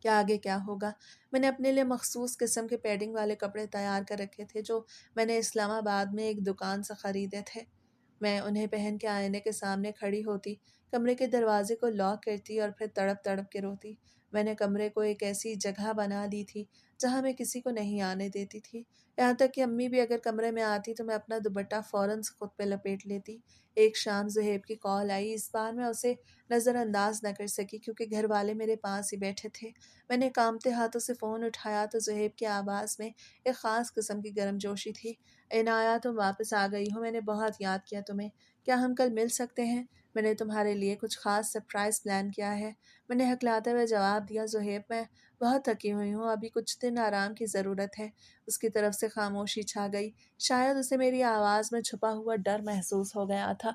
क्या आगे क्या होगा। मैंने अपने लिए मखसूस किस्म के पैडिंग वाले कपड़े तैयार कर रखे थे जो मैंने इस्लामाबाद में एक दुकान से ख़रीदे थे। मैं उन्हें पहन के आईने के सामने खड़ी होती, कमरे के दरवाजे को लॉक करती और फिर तड़प तड़प के रोती। मैंने कमरे को एक ऐसी जगह बना ली थी जहाँ मैं किसी को नहीं आने देती थी। यहाँ तक कि अम्मी भी अगर कमरे में आती तो मैं अपना दुपट्टा फ़ौरन से खुद पे लपेट लेती। एक शाम ज़ुहैब की कॉल आई। इस बार मैं उसे नज़रअंदाज न कर सकी क्योंकि घर वाले मेरे पास ही बैठे थे। मैंने कांपते हाथों से फ़ोन उठाया तो ज़ुहैब की आवाज़ में एक ख़ास किस्म की गर्मजोशी थी। इनाया, तुम वापस आ गई हो, मैंने बहुत याद किया तुम्हें। क्या हम कल मिल सकते हैं? मैंने तुम्हारे लिए कुछ ख़ास सरप्राइज़ प्लान किया है। मैंने हकलाते हुए जवाब दिया, ज़ुहैब, मैं बहुत थकी हुई हूँ, अभी कुछ दिन आराम की ज़रूरत है। उसकी तरफ से खामोशी छा गई। शायद उसे मेरी आवाज़ में छुपा हुआ डर महसूस हो गया था।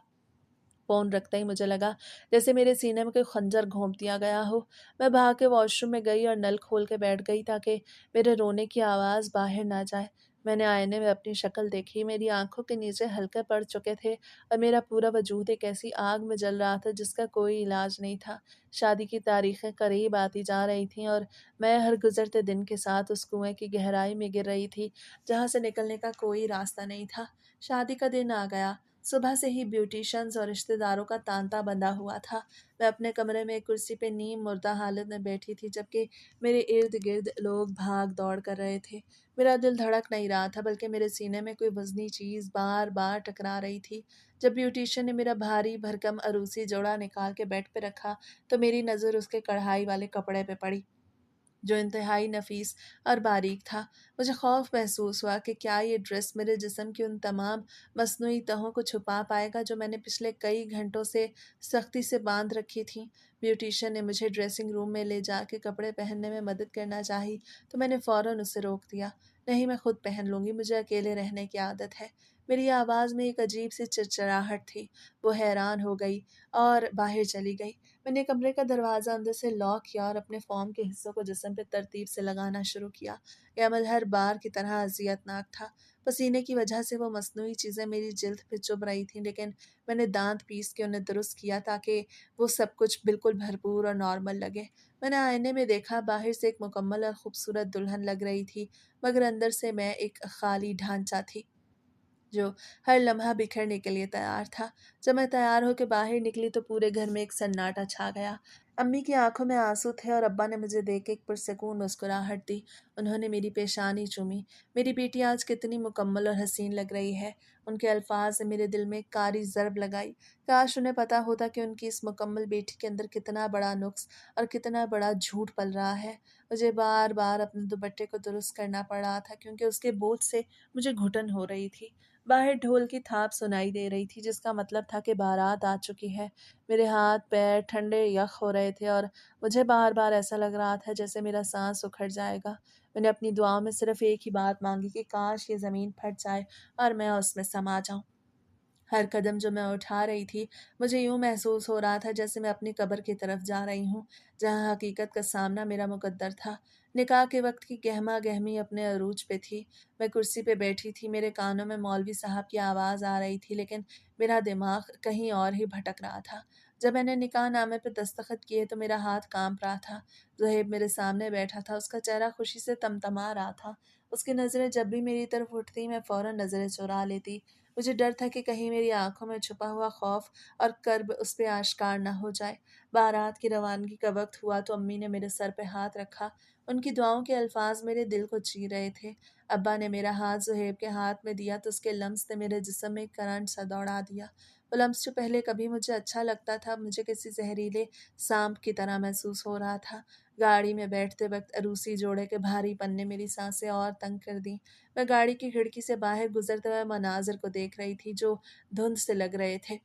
फ़ोन रखते ही मुझे लगा जैसे मेरे सीने में कोई खंजर घोंप दिया गया हो। मैं भाग के वॉशरूम में गई और नल खोल के बैठ गई ताकि मेरे रोने की आवाज़ बाहर ना जाए। मैंने आईने में अपनी शक्ल देखी, मेरी आँखों के नीचे हलके पड़ चुके थे और मेरा पूरा वजूद एक ऐसी आग में जल रहा था जिसका कोई इलाज नहीं था। शादी की तारीखें करीब आती जा रही थीं और मैं हर गुज़रते दिन के साथ उस कुएँ की गहराई में गिर रही थी, जहाँ से निकलने का कोई रास्ता नहीं था। शादी का दिन आ गया। सुबह से ही ब्यूटिशियंस और रिश्तेदारों का तांता बंधा हुआ था। मैं अपने कमरे में एक कुर्सी पे नीम मुर्दा हालत में बैठी थी, जबकि मेरे इर्द-गिर्द लोग भाग-दौड़ कर रहे थे। मेरा दिल धड़क नहीं रहा था, बल्कि मेरे सीने में कोई वज़नी चीज़ बार-बार टकरा रही थी। जब ब्यूटिशियन ने मेरा भारी भरकम अरूसी जोड़ा निकाल के बेड पे रखा, तो मेरी नज़र उसके कढ़ाई वाले कपड़े पे पड़ी, जो इंतहाई नफ़ीस और बारीक था। मुझे खौफ़ महसूस हुआ कि क्या ये ड्रेस मेरे जिस्म की उन तमाम मस्नूई तहों को छुपा पाएगा जो मैंने पिछले कई घंटों से सख्ती से बांध रखी थीं। ब्यूटिशियन ने मुझे ड्रेसिंग रूम में ले जाके कपड़े पहनने में मदद करना चाही, तो मैंने फ़ौरन उसे रोक दिया। नहीं, मैं खुद पहन लूँगी, मुझे अकेले रहने की आदत है। मेरी आवाज़ में एक अजीब-सी चिड़चिड़ाहट थी। वो हैरान हो गई और बाहर चली गई। मैंने कमरे का दरवाज़ा अंदर से लॉक किया और अपने फ़ॉर्म के हिस्सों को जिस्म पे तरतीब से लगाना शुरू किया। यह अमल हर बार की तरह अज़ियतनाक था। पसीने की वजह से वो मस्नूई चीज़ें मेरी जिल्द पे चुभ रही थीं, लेकिन मैंने दाँत पीस के उन्हें दुरुस्त किया ताकि वो सब कुछ बिल्कुल भरपूर और नॉर्मल लगे। मैंने आईने में देखा, बाहर से एक मुकम्मल और खूबसूरत दुल्हन लग रही थी, मगर अंदर से मैं एक खाली ढांचा थी, जो हर लम्हा बिखरने के लिए तैयार था। जब मैं तैयार होकर बाहर निकली तो पूरे घर में एक सन्नाटा छा गया। अम्मी की आंखों में आंसू थे और अब्बा ने मुझे देख के एक पुरसकून मुस्कुराहट दी। उन्होंने मेरी पेशानी चूमी। मेरी बेटी आज कितनी मुकम्मल और हसीन लग रही है। उनके अल्फाज ने मेरे दिल में एक कारी ज़रब लगाई। काश उन्हें पता होता कि उनकी इस मुकम्मल बेटी के अंदर कितना बड़ा नुक्स और कितना बड़ा झूठ पल रहा है। मुझे बार बार अपने दुपट्टे को दुरुस्त करना पड़ रहा था, क्योंकि उसके बोझ से मुझे घुटन हो रही थी। बाहर ढोल की थाप सुनाई दे रही थी, जिसका मतलब था कि बारात आ चुकी है। मेरे हाथ पैर ठंडे यख हो रहे थे और मुझे बार बार ऐसा लग रहा था जैसे मेरा सांस उखड़ जाएगा। मैंने अपनी दुआओं में सिर्फ एक ही बात मांगी कि काश ये ज़मीन फट जाए और मैं उसमें समा जाऊं। हर कदम जो मैं उठा रही थी, मुझे यूं महसूस हो रहा था जैसे मैं अपनी कब्र की तरफ जा रही हूँ, जहाँ हकीकत का सामना मेरा मुकद्दर था। निकाह के वक्त की गहमा गहमी अपने अरूज पे थी। मैं कुर्सी पे बैठी थी, मेरे कानों में मौलवी साहब की आवाज़ आ रही थी, लेकिन मेरा दिमाग कहीं और ही भटक रहा था। जब मैंने निकाह नामे पे दस्तखत किए तो मेरा हाथ कांप रहा था। ज़ुहैब मेरे सामने बैठा था, उसका चेहरा खुशी से तमतमा रहा था। उसकी नज़रें जब भी मेरी तरफ उठती, मैं फ़ौरन नज़रें चुरा लेती। मुझे डर था कि कहीं मेरी आंखों में छुपा हुआ खौफ और कर्ब उस पे आश्कार न हो जाए। बारात की रवानगी का वक्त हुआ तो अम्मी ने मेरे सर पे हाथ रखा। उनकी दुआओं के अल्फाज मेरे दिल को ची रहे थे। अब्बा ने मेरा हाथ ज़ुहैब के हाथ में दिया तो उसके लम्स ने मेरे जिस्म में एक करंट सा दौड़ा दिया। वो लम्स जो पहले कभी मुझे अच्छा लगता था, मुझे किसी जहरीले सांप की तरह महसूस हो रहा था। गाड़ी में बैठते वक्त अरूसी जोड़े के भारीपन ने मेरी सांसें और तंग कर दी। मैं गाड़ी की खिड़की से बाहर गुजरते हुए मनाजिर को देख रही थी, जो धुंध से लग रहे थे।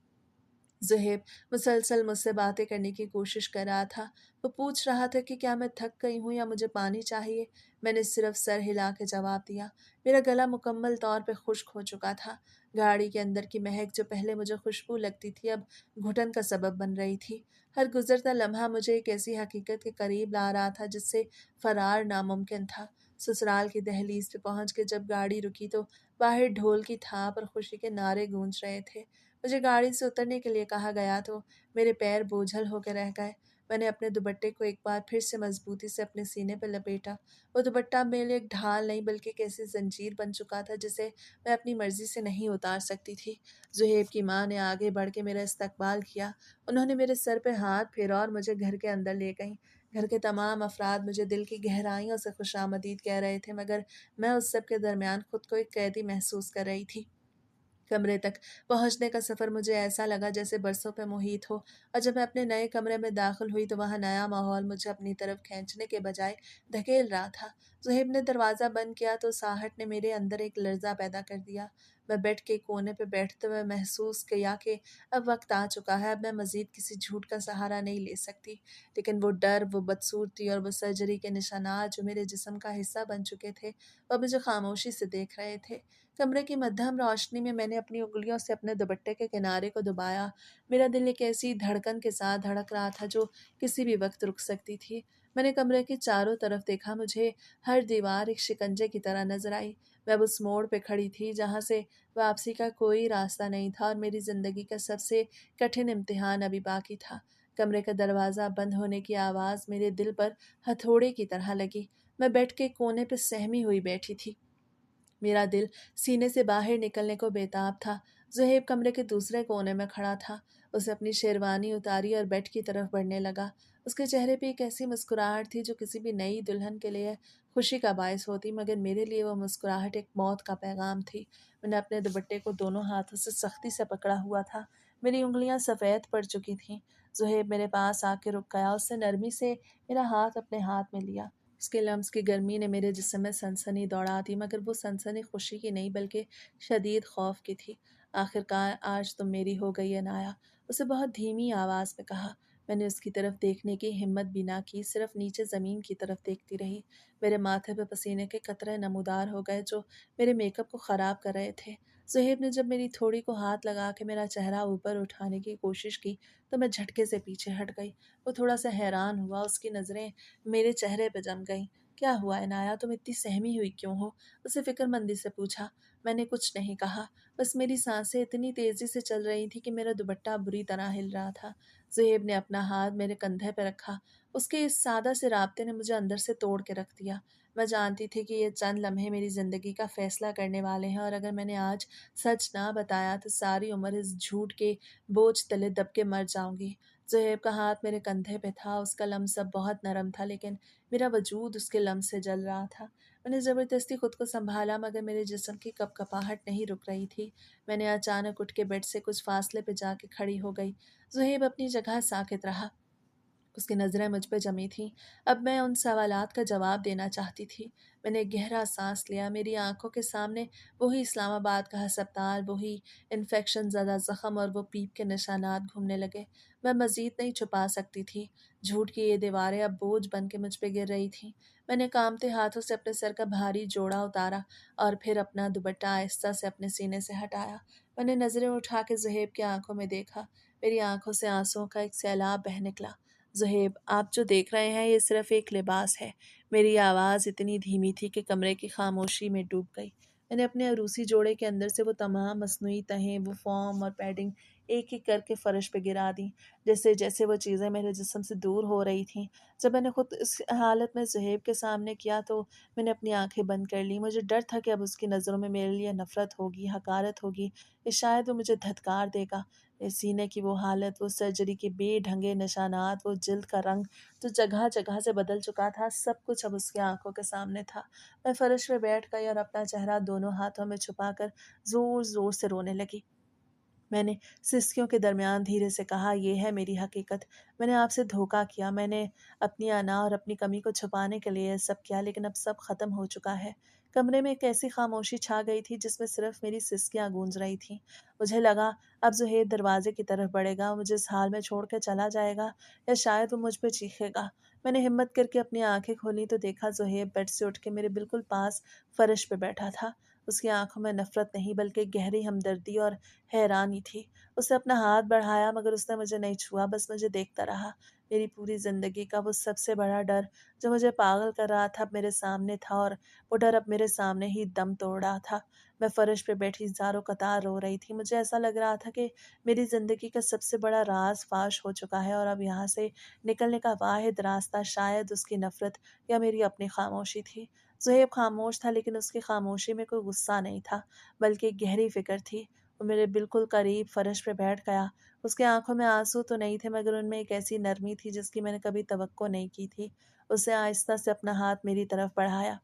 ज़ुहैब मुसलसल मुझसे बातें करने की कोशिश कर रहा था। वो पूछ रहा था कि क्या मैं थक गई हूँ या मुझे पानी चाहिए। मैंने सिर्फ सर हिला के जवाब दिया। मेरा गला मुकम्मल तौर पे खुश्क हो चुका था। गाड़ी के अंदर की महक जो पहले मुझे खुशबू लगती थी, अब घुटन का सबब बन रही थी। हर गुजरता लम्हा मुझे एक ऐसी हकीकत के करीब ला रहा था जिससे फरार नामुमकिन था। ससुराल की दहलीज पे पहुंच के जब गाड़ी रुकी तो बाहर ढोल की थाप और खुशी के नारे गूंज रहे थे। मुझे गाड़ी से उतरने के लिए कहा गया तो मेरे पैर बोझल होकर रह गए। मैंने अपने दुपट्टे को एक बार फिर से मजबूती से अपने सीने पर लपेटा। वो दुपट्टा मेरे लिए एक ढाल नहीं, बल्कि एक ऐसी जंजीर बन चुका था जिसे मैं अपनी मर्जी से नहीं उतार सकती थी। ज़ुहैब की माँ ने आगे बढ़ के मेरा इस्तकबाल किया। उन्होंने मेरे सर पे हाथ फेरा और मुझे घर के अंदर ले गईं। घर के तमाम अफराद मुझे दिल की गहराइयों से खुशामदीद कह रहे थे, मगर मैं उस सब के दरमियान खुद को एक कैदी महसूस कर रही थी। कमरे तक पहुंचने का सफ़र मुझे ऐसा लगा जैसे बरसों पे मुहित हो, और जब मैं अपने नए कमरे में दाखिल हुई तो वहाँ नया माहौल मुझे अपनी तरफ खींचने के बजाय धकेल रहा था। ज़ुहैब ने दरवाज़ा बंद किया तो साहट ने मेरे अंदर एक लर्जा पैदा कर दिया। मैं बेड के कोने पे बैठते हुए महसूस किया कि अब वक्त आ चुका है, अब मैं मज़ीद किसी झूठ का सहारा नहीं ले सकती। लेकिन वो डर, वो बदसूरती और वो सर्जरी के निशानात जो मेरे जिस्म का हिस्सा बन चुके थे, वह मुझे खामोशी से देख रहे थे। कमरे की मध्यम रोशनी में मैंने अपनी उंगलियों से अपने दुपट्टे के किनारे को दबाया। मेरा दिल एक ऐसी धड़कन के साथ धड़क रहा था जो किसी भी वक्त रुक सकती थी। मैंने कमरे के चारों तरफ देखा, मुझे हर दीवार एक शिकंजे की तरह नजर आई। मैं अब उस मोड़ पे खड़ी थी जहाँ से वापसी का कोई रास्ता नहीं था, और मेरी ज़िंदगी का सबसे कठिन इम्तिहान अभी बाकी था। कमरे का दरवाज़ा बंद होने की आवाज़ मेरे दिल पर हथौड़े की तरह लगी। मैं बेड के कोने पे सहमी हुई बैठी थी। मेरा दिल सीने से बाहर निकलने को बेताब था। ज़ुहैब कमरे के दूसरे कोने में खड़ा था। उसे अपनी शेरवानी उतारी और बेड की तरफ बढ़ने लगा। उसके चेहरे पे एक ऐसी मुस्कुराहट थी जो किसी भी नई दुल्हन के लिए खुशी का बायस होती, मगर मेरे लिए वो मुस्कुराहट एक मौत का पैगाम थी। मैंने अपने दुपट्टे को दोनों हाथों से सख्ती से पकड़ा हुआ था। मेरी उंगलियां सफ़ेद पड़ चुकी थीं। ज़ुहैब मेरे पास आके रुक गया। उसने नरमी से मेरा हाथ अपने हाथ में लिया। उसके लम्स की गर्मी ने मेरे जिस्म में सनसनी दौड़ा दी, मगर वो सनसनी खुशी की नहीं बल्कि शदीद खौफ की थी। आखिरकार आज तुम मेरी हो गई अनाया, उसे बहुत धीमी आवाज़ में कहा। मैंने उसकी तरफ देखने की हिम्मत भी ना की, सिर्फ नीचे ज़मीन की तरफ देखती रही। मेरे माथे पे पसीने के कतरे नमूदार हो गए जो मेरे मेकअप को ख़राब कर रहे थे। ज़ुहैब ने जब मेरी थोड़ी को हाथ लगा के मेरा चेहरा ऊपर उठाने की कोशिश की तो मैं झटके से पीछे हट गई। वो थोड़ा सा हैरान हुआ, उसकी नज़रें मेरे चेहरे पे जम गईं। क्या हुआ इनाया, तुम इतनी सहमी हुई क्यों हो? उसे फ़िक्रमंदी से पूछा। मैंने कुछ नहीं कहा, बस मेरी सांसें इतनी तेज़ी से चल रही थी कि मेरा दुपट्टा बुरी तरह हिल रहा था। ज़ुहैब ने अपना हाथ मेरे कंधे पे रखा। उसके इस सादा से राब्ते ने मुझे अंदर से तोड़ के रख दिया। मैं जानती थी कि ये चंद लम्हे मेरी ज़िंदगी का फ़ैसला करने वाले हैं, और अगर मैंने आज सच ना बताया तो सारी उम्र इस झूठ के बोझ तले दब के मर जाऊँगी। ज़ुहैब का हाथ मेरे कंधे पे था। उसका लम्स अब बहुत नरम था, लेकिन मेरा वजूद उसके लम्स से जल रहा था। मैंने ज़बरदस्ती खुद को संभाला, मगर मेरे जिस्म की कपकपाहट नहीं रुक रही थी। मैंने अचानक उठ के बेड से कुछ फासले पे जाके खड़ी हो गई। ज़ुहैब अपनी जगह साकित रहा। उसकी नज़रें मुझ पे जमी थीं। अब मैं उन सवालात का जवाब देना चाहती थी। मैंने गहरा सांस लिया। मेरी आंखों के सामने वही इस्लामाबाद का हस्पताल, वही इन्फेक्शन ज़दा ज़ख्म और वो पीप के निशानात घूमने लगे। मैं मज़ीद नहीं छुपा सकती थी। झूठ की ये दीवारें अब बोझ बन के मुझ पे गिर रही थीं। मैंने कांपते हाथों से अपने सर का भारी जोड़ा उतारा और फिर अपना दुपट्टा आहिस्ता से अपने सीने से हटाया। मैंने नज़रें उठा के ज़ुहैब की आंखों में देखा। मेरी आंखों से आंसुओं का एक सैलाब बह निकला। ज़ुहैब, आप जो देख रहे हैं ये सिर्फ़ एक लिबास है। मेरी आवाज़ इतनी धीमी थी कि कमरे की खामोशी में डूब गई। मैंने अपने अरूसी जोड़े के अंदर से वो तमाम मस्नूई तहें, वो फ़ोम और पैडिंग एक-एक करके फ़र्श पे गिरा दी, जैसे-जैसे वो चीज़ें मेरे जिस्म से दूर हो रही थीं। जब मैंने खुद इस हालत में ज़ुहैब के सामने किया तो मैंने अपनी आँखें बंद कर लीं। मुझे डर था कि अब उसकी नज़रों में मेरे लिए नफ़रत होगी, हक़ारत होगी, या शायद वो मुझे धत्कार देगा। सीने की वो हालत, वो सर्जरी के बेढंगे निशानात, वो जिल्द का रंग जो जगह-जगह से बदल चुका था, सब कुछ अब उसकी आँखों के सामने था। मैं फ़र्श पे बैठ गई और अपना चेहरा दोनों हाथों में छुपाकर ज़ोर-ज़ोर से रोने लगी। मैंने सिसकियों के दरमियान धीरे से कहा, ये है मेरी हकीकत। मैंने आपसे धोखा किया। मैंने अपनी अना और अपनी कमी को छुपाने के लिए ये सब किया, लेकिन अब सब ख़त्म हो चुका है। कमरे में एक ऐसी खामोशी छा गई थी जिसमें सिर्फ मेरी सिसकियां गूंज रही थीं। मुझे लगा अब ज़ुहैब दरवाजे की तरफ बढ़ेगा, मुझे इस हाल में छोड़ कर चला जाएगा, या शायद वो मुझ पर चीखेगा। मैंने हिम्मत करके अपनी आंखें खोली तो देखा ज़ुहैब बेड से उठ के मेरे बिल्कुल पास फर्श पे बैठा था। उसकी आंखों में नफरत नहीं बल्कि गहरी हमदर्दी और हैरानी थी। उसने अपना हाथ बढ़ाया, मगर उसने मुझे नहीं छुआ, बस मुझे देखता रहा। मेरी पूरी ज़िंदगी का वो सबसे बड़ा डर जो मुझे पागल कर रहा था अब मेरे सामने था, और वो डर अब मेरे सामने ही दम तोड़ रहा था। मैं फ़र्श पे बैठी ज़ारो कतार रो रही थी। मुझे ऐसा लग रहा था कि मेरी ज़िंदगी का सबसे बड़ा राज़ फ़ाश हो चुका है, और अब यहाँ से निकलने का वाहिद रास्ता शायद उसकी नफ़रत या मेरी अपनी खामोशी थी। ज़ुहैब खामोश था, लेकिन उसकी खामोशी में कोई गुस्सा नहीं था, बल्कि एक गहरी फ़िक्र थी। वो मेरे बिल्कुल करीब फ़र्श पे बैठ गया। उसकी आँखों में आँसू तो नहीं थे, मगर उनमें एक ऐसी नरमी थी जिसकी मैंने कभी तवक्को नहीं की थी। उसने आहिस्ता से अपना हाथ मेरी तरफ बढ़ाया।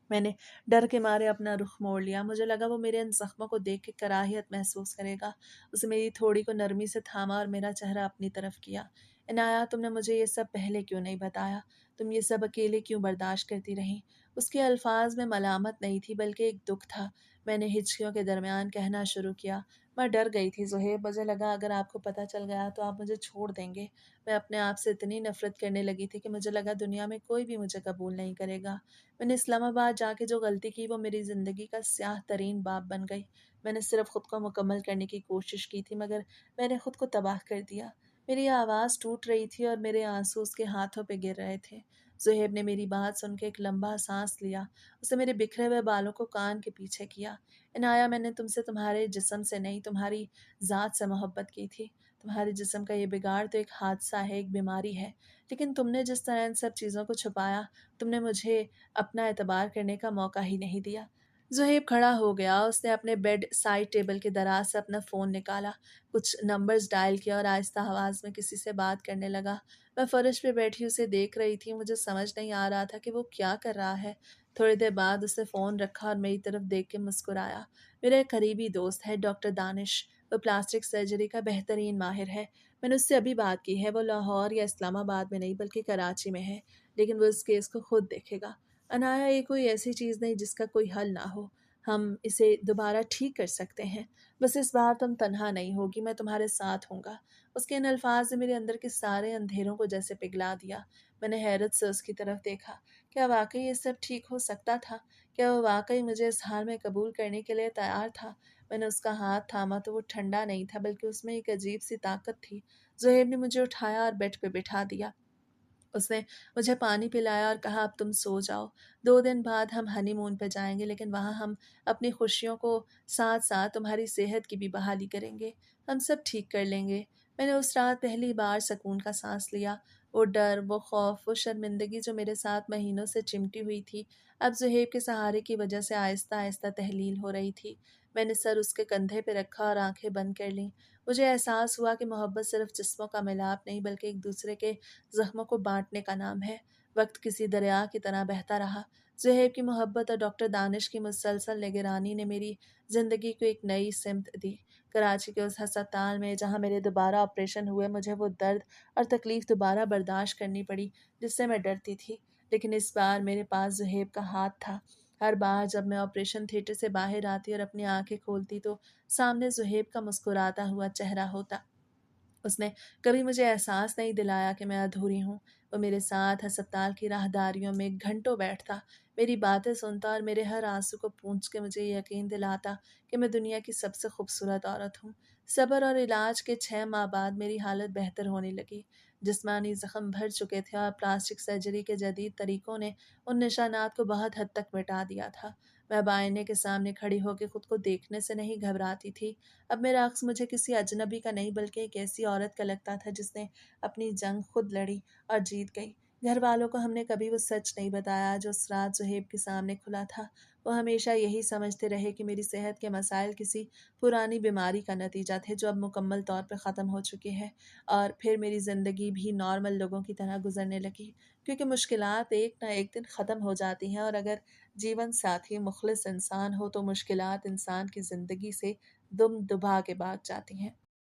मैंने डर के मारे अपना रुख मोड़ लिया। मुझे लगा वो मेरे इन ज़ख्मों को देख के कराहियत महसूस करेगा। उसने मेरी थोड़ी को नरमी से थामा और मेरा चेहरा अपनी तरफ किया। इनाया, तुमने मुझे ये सब पहले क्यों नहीं बताया? तुम ये सब अकेले क्यों बर्दाश्त करती रहीं? उसके अल्फाज में मलामत नहीं थी बल्कि एक दुख था। मैंने हिचकियों के दरमियान कहना शुरू किया, मैं डर गई थी ज़ुहैब, मुझे लगा अगर आपको पता चल गया तो आप मुझे छोड़ देंगे। मैं अपने आप से इतनी नफ़रत करने लगी थी कि मुझे लगा दुनिया में कोई भी मुझे कबूल नहीं करेगा। मैंने इस्लामाबाद जाके जो गलती की वो मेरी ज़िंदगी का स्याह तरीन बाब बन गई। मैंने सिर्फ़ खुद को मुकम्मल करने की कोशिश की थी, मगर मैंने खुद को तबाह कर दिया। मेरी आवाज़ टूट रही थी और मेरे आंसू उसके हाथों पे गिर रहे थे। ज़ुहैब ने मेरी बात सुन के एक लंबा सांस लिया। उसने मेरे बिखरे हुए बालों को कान के पीछे किया। इनाया, मैंने तुमसे तुम्हारे जिस्म से नहीं, तुम्हारी ज़ात से मोहब्बत की थी। तुम्हारे जिस्म का ये बिगाड़ तो एक हादसा है, एक बीमारी है। लेकिन तुमने जिस तरह इन सब चीज़ों को छुपाया, तुमने मुझे अपना एतबार करने का मौका ही नहीं दिया। ज़ुहैब खड़ा हो गया। उसने अपने बेड साइड टेबल के दराज से अपना फ़ोन निकाला, कुछ नंबर्स डायल किया और आहिस्ता आवाज़ में किसी से बात करने लगा। मैं फर्श पे बैठी उसे देख रही थी। मुझे समझ नहीं आ रहा था कि वो क्या कर रहा है। थोड़ी देर बाद उसने फ़ोन रखा और मेरी तरफ देख के मुस्कुराया। मेरा एक करीबी दोस्त है, डॉक्टर दानिश। वो प्लास्टिक सर्जरी का बेहतरीन माहिर है। मैंने उससे अभी बात की है। वो लाहौर या इस्लामाबाद में नहीं बल्कि कराची में है, लेकिन वो इस केस को खुद देखेगा। अनाया, ये कोई ऐसी चीज़ नहीं जिसका कोई हल ना हो। हम इसे दोबारा ठीक कर सकते हैं। बस इस बार तुम तन्हा नहीं होगी, मैं तुम्हारे साथ हूँगा। उसके इन अल्फाज ने मेरे अंदर के सारे अंधेरों को जैसे पिघला दिया। मैंने हैरत से उसकी तरफ देखा। क्या वाकई ये सब ठीक हो सकता था? क्या वो वाकई मुझे इस हाल में कबूल करने के लिए तैयार था? मैंने उसका हाथ थामा तो वो ठंडा नहीं था, बल्कि उसमें एक अजीब सी ताकत थी। ज़ुहैब ने मुझे उठाया और बेड पे बिठा दिया। उसने मुझे पानी पिलाया और कहा, अब तुम सो जाओ। 2 दिन बाद हम हनीमून पे जाएँगे, लेकिन वहाँ हम अपनी खुशियों को साथ-साथ तुम्हारी सेहत की भी बहाली करेंगे। हम सब ठीक कर लेंगे। मैंने उस रात पहली बार सुकून का साँस लिया। वो डर, वो खौफ, वो शर्मिंदगी जो मेरे साथ महीनों से चिमटी हुई थी, अब ज़ुहैब के सहारे की वजह से आहिस्ता-आहिस्ता तहलील हो रही थी। मैंने सर उसके कंधे पे रखा और आँखें बंद कर लीं। मुझे एहसास हुआ कि मोहब्बत सिर्फ़ जिस्मों का मिलाप नहीं, बल्कि एक-दूसरे के ज़ख्मों को बाँटने का नाम है। वक़्त किसी दरिया की तरह बहता रहा। ज़ुहैब की मोहब्बत और डॉक्टर दानिश की मुसलसल निगरानी ने मेरी ज़िंदगी को एक नई सिमत दी। कराची के उस हस्पताल में जहाँ मेरे दोबारा ऑपरेशन हुए, मुझे वो दर्द और तकलीफ़ दोबारा बर्दाश्त करनी पड़ी, जिससे मैं डरती थी। लेकिन इस बार मेरे पास ज़ुहैब का हाथ था। हर बार जब मैं ऑपरेशन थिएटर से बाहर आती और अपनी आँखें खोलती, तो सामने ज़ुहैब का मुस्कुराता हुआ चेहरा होता। उसने कभी मुझे एहसास नहीं दिलाया कि मैं अधूरी हूँ। वो मेरे साथ अस्पताल की राहदारियों में घंटों बैठता, मेरी बातें सुनता और मेरे हर आंसू को पूंछ के मुझे ये यकीन दिलाता कि मैं दुनिया की सबसे खूबसूरत औरत हूँ। सब्र और इलाज के 6 माह बाद मेरी हालत बेहतर होने लगी। जिस्मानी जख्म भर चुके थे और प्लास्टिक सर्जरी के जदीद तरीकों ने उन निशानात को बहुत हद तक मिटा दिया था। मैं अब आईने के सामने खड़ी होकर खुद को देखने से नहीं घबराती थी। अब मेरा अक्स मुझे किसी अजनबी का नहीं, बल्कि एक ऐसी औरत का लगता था जिसने अपनी जंग खुद लड़ी और जीत गई। घर वालों को हमने कभी वो सच नहीं बताया जो उस रात ज़ुहैब के सामने खुला था। वो हमेशा यही समझते रहे कि मेरी सेहत के मसाइल किसी पुरानी बीमारी का नतीजा थे जो अब मुकम्मल तौर पे ख़त्म हो चुकी है। और फिर मेरी ज़िंदगी भी नॉर्मल लोगों की तरह गुजरने लगी, क्योंकि मुश्किलात एक ना एक दिन ख़त्म हो जाती हैं, और अगर जीवन साथी मुखलिस इंसान हो तो मुश्किलात इंसान की ज़िंदगी से दुम दुबा के भाग जाती हैं।